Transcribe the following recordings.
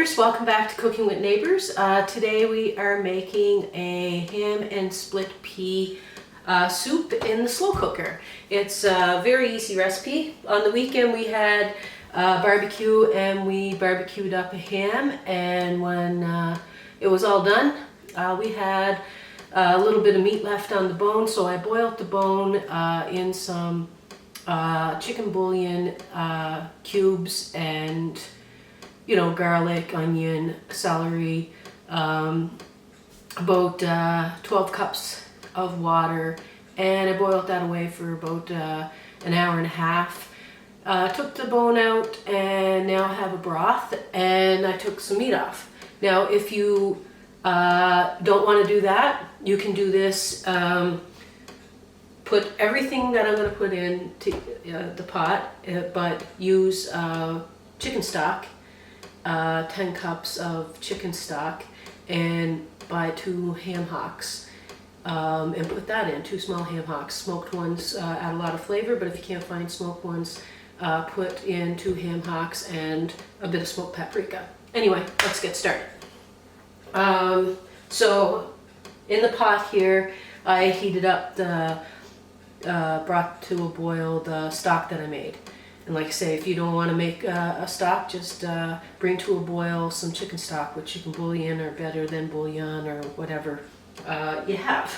neighbors, welcome back to Cooking with Neighbors. Today we are making a ham and split pea soup in the slow cooker. It's a very easy recipe. On the weekend we had barbecue and we barbecued up a ham, and when it was all done we had a little bit of meat left on the bone, so I boiled the bone in some chicken bouillon cubes and garlic, onion, celery, about 12 cups of water, and I boiled that away for about an hour and a half. Took the bone out and now I have a broth, and I took some meat off. Now if you don't want to do that, you can do this. Put everything that I'm going to put into the pot, but use chicken stock. 10 cups of chicken stock, and buy 2 ham hocks and put that in, 2 small ham hocks. Smoked ones add a lot of flavor, but if you can't find smoked ones, put in 2 ham hocks and a bit of smoked paprika. Anyway, let's get started. So in the pot here, I heated up the brought to a boil the stock that I made. And like I say, if you don't want to make a stock, just bring to a boil some chicken stock with chicken bouillon, or better than bouillon, or whatever you have.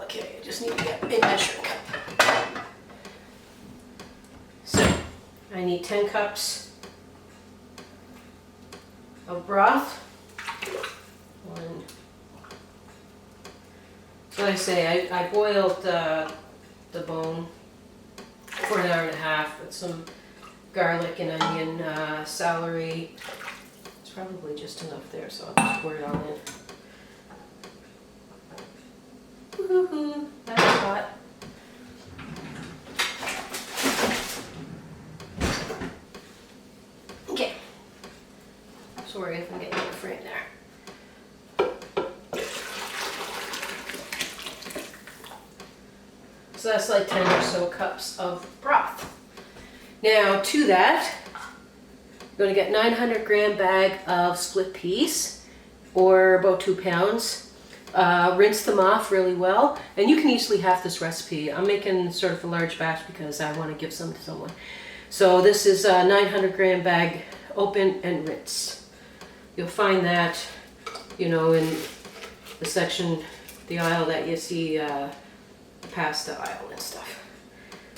Okay, I just need to get a measuring cup. So, I need 10 cups of broth. So like I say, I boiled the bone for an hour and a half with some garlic and onion, celery. It's probably just enough there, so I'll just pour it all in. Woohoo! That's hot. Okay. Sorry if I'm getting in the frame there. So that's like 10 or so cups of broth. Now to that, I'm going to get 900 gram bag of split peas, or about 2 pounds. Rinse them off really well, and you can easily have this recipe. I'm making sort of a large batch because I want to give some to someone. So this is a 900 gram bag, open and rinsed. You'll find that, in the section, the aisle that you see pasta aisle and stuff.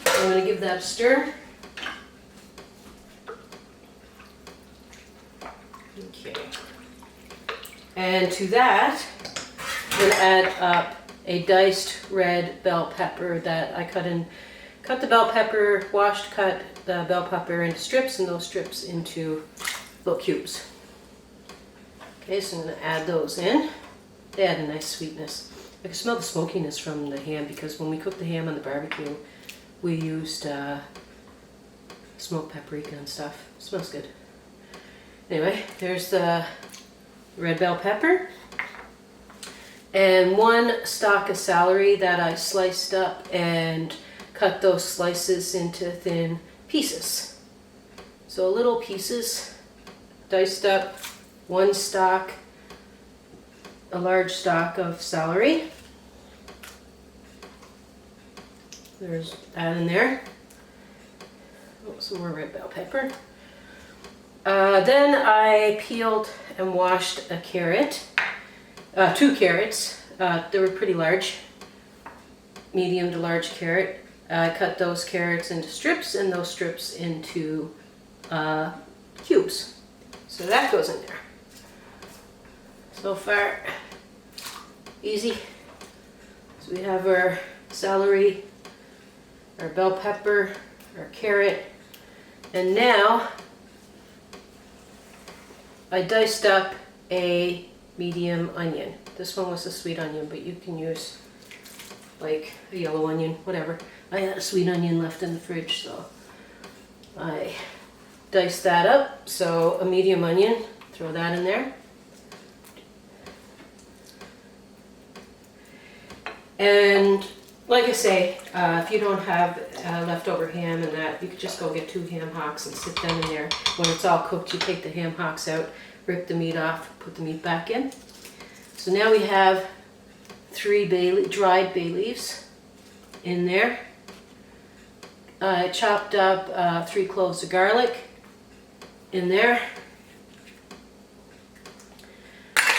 I'm going to give that a stir. Okay. And to that, I'm going to add up a diced red bell pepper that I cut the bell pepper, cut the bell pepper into strips, and those strips into little cubes. Okay, so I'm going to add those in. They add a nice sweetness. I can smell the smokiness from the ham, because when we cooked the ham on the barbecue, we used smoked paprika and stuff. It smells good. Anyway, there's the red bell pepper, and 1 stalk of celery that I sliced up and cut those slices into thin pieces. So little pieces, diced up, 1 stalk, a large stalk of celery. There's that in there. Oh, some more red bell pepper. Then I peeled and washed a carrot, 2 carrots. They were pretty large, medium to large carrot. I cut those carrots into strips, and those strips into cubes. So that goes in there. So far, easy. So we have our celery, our bell pepper, our carrot, and now I diced up a medium onion. This one was a sweet onion, but you can use like a yellow onion, whatever. I had a sweet onion left in the fridge, so I diced that up. So a medium onion, throw that in there. And like I say, if you don't have leftover ham and that, you could just go get 2 ham hocks and sit them in there. When it's all cooked, you take the ham hocks out, rip the meat off, put the meat back in. So now we have 3 dried bay leaves in there. I chopped up 3 cloves of garlic in there.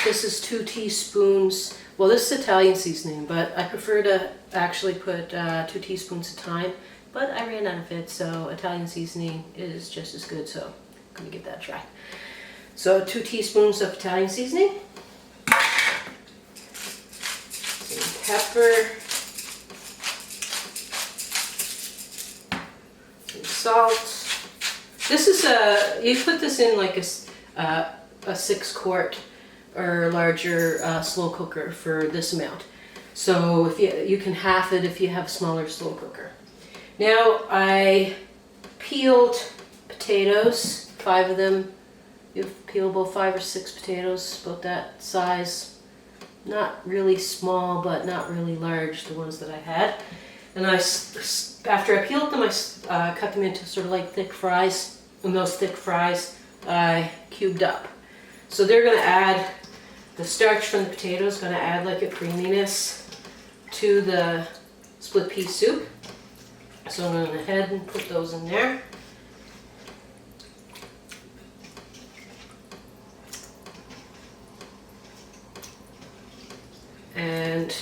This is 2 teaspoons. Well, this is Italian seasoning, but I prefer to actually put 2 teaspoons of thyme, but I ran out of it, so Italian seasoning is just as good, so I'm gonna give that a try. So 2 teaspoons of Italian seasoning, some pepper, some salt. This is you put this in like a 6-quart or larger slow cooker for this amount. So if you can half it if you have a smaller slow cooker. Now I peeled potatoes, 5 of them. You peel about 5 or 6 potatoes, about that size. Not really small, but not really large, the ones that I had. And after I peeled them, I cut them into sort of like thick fries. And those thick fries I cubed up. So they're gonna add, the starch from the potatoes gonna add like a creaminess to the split pea soup. So I'm gonna go ahead and put those in there. And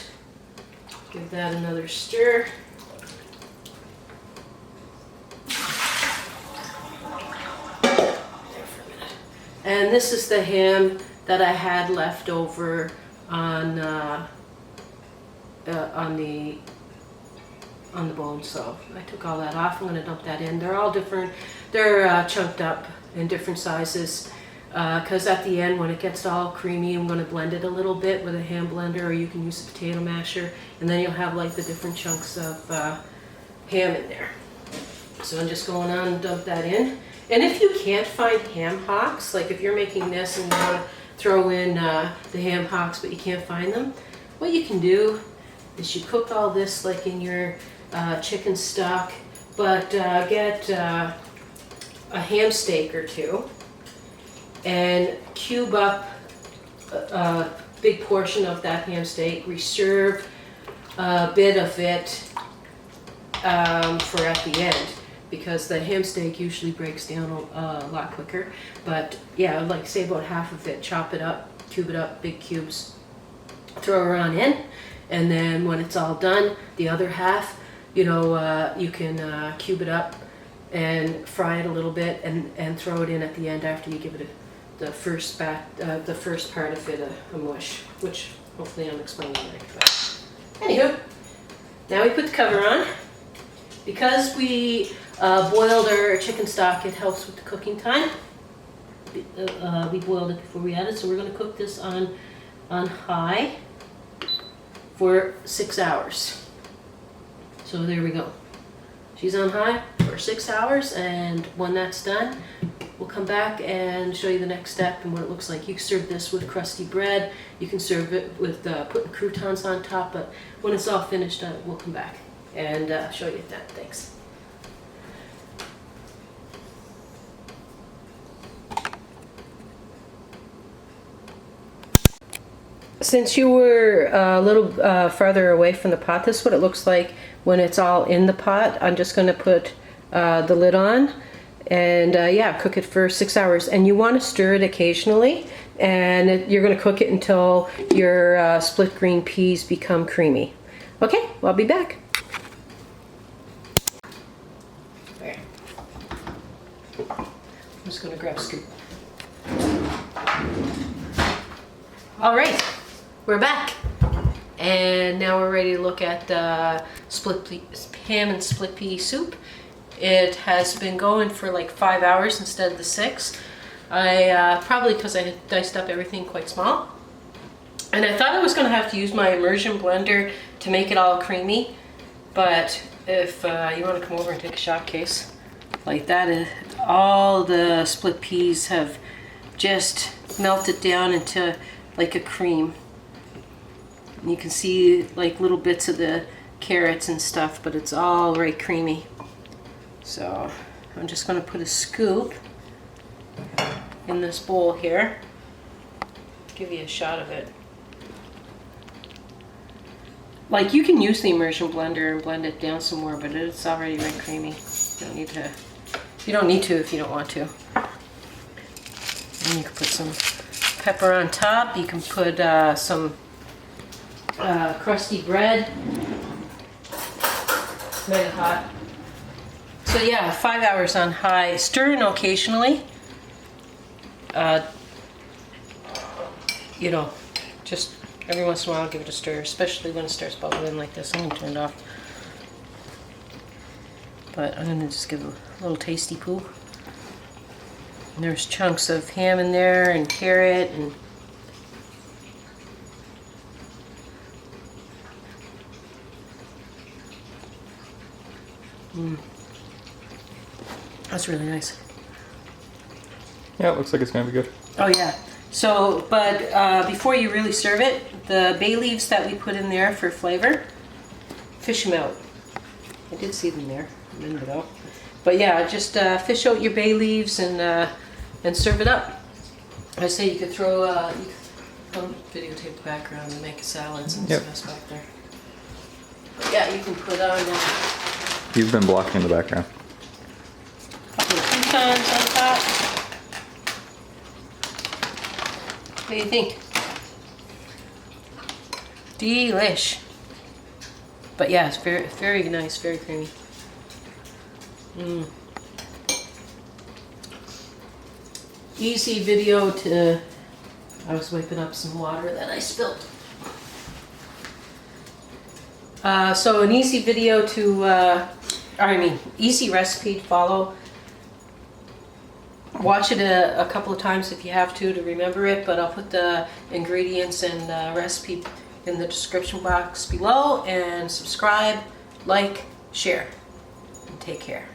give that another stir. And this is the ham that I had left over on the bone. So I took all that off. I'm going to dump that in. They're all different. They're chunked up in different sizes. Because at the end, when it gets all creamy, I'm going to blend it a little bit with a hand blender, or you can use a potato masher, and then you'll have like the different chunks of ham in there. So I'm just going on and dump that in. And if you can't find ham hocks, like if you're making this and you want to throw in the ham hocks but you can't find them, what you can do is you cook all this like in your chicken stock, but get a ham steak or 2 and cube up a big portion of that ham steak, reserve a bit of it for at the end, because the ham steak usually breaks down a lot quicker. But yeah, like say about half of it, chop it up, cube it up, big cubes, throw it on in, and then when it's all done, the other half, you know, you can cube it up and fry it a little bit and throw it in at the end after you give it the first part of it a mush, which hopefully I'm explaining right. But anywho, now we put the cover on. Because we boiled our chicken stock, it helps with the cooking time. We boiled it before we added, so we're going to cook this on high for 6 hours. So there we go. She's on high for 6 hours, and when that's done, we'll come back and show you the next step and what it looks like. You can serve this with crusty bread. You can serve it with putting croutons on top, but when it's all finished, we'll come back and show you that. Thanks. Since you were a little farther away from the pot, this is what it looks like when it's all in the pot. I'm just going to put the lid on and yeah, cook it for 6 hours. And you want to stir it occasionally, and you're going to cook it until your split green peas become creamy. Okay, well, I'll be back. There. I'm just going to grab a scoop. All right. We're back, and now we're ready to look at ham and split pea soup. It has been going for like 5 hours instead of the 6. I probably because I had diced up everything quite small, and I thought I was going to have to use my immersion blender to make it all creamy. But if you want to come over and take a shot case like that, all the split peas have just melted down into like a cream. You can see like little bits of the carrots and stuff, but it's all right creamy. So I'm just going to put a scoop in this bowl here. Give you a shot of it. Like, you can use the immersion blender and blend it down some more, but it's already right creamy. You don't need to. You don't need to if you don't want to. And you can put some pepper on top. You can put some crusty bread. Mega hot. So yeah, 5 hours on high. Stirring occasionally. You know, just every once in a while give it a stir, especially when it starts bubbling like this. I'm gonna turn it off. But I'm gonna just give it a little tasty poo. And there's chunks of ham in there and carrot and that's really nice. Yeah, it looks like it's gonna be good. Oh yeah. So, but before you really serve it, the bay leaves that we put in there for flavor, fish them out. I did see them there a minute ago. But yeah, just fish out your bay leaves and serve it up. I say you could throw, you could videotape the background and make salads and stuff back there. But yeah, you can put on You've been blocking the background. a couple of croutons on top. What do you think? Delish. But yeah, it's very, very nice, very creamy. Easy video to... I was wiping up some water that I spilled. So an easy video to, easy recipe to follow. Watch it a couple of times if you have to remember it, but I'll put the ingredients and recipe in the description box below, and subscribe, like, share, and take care.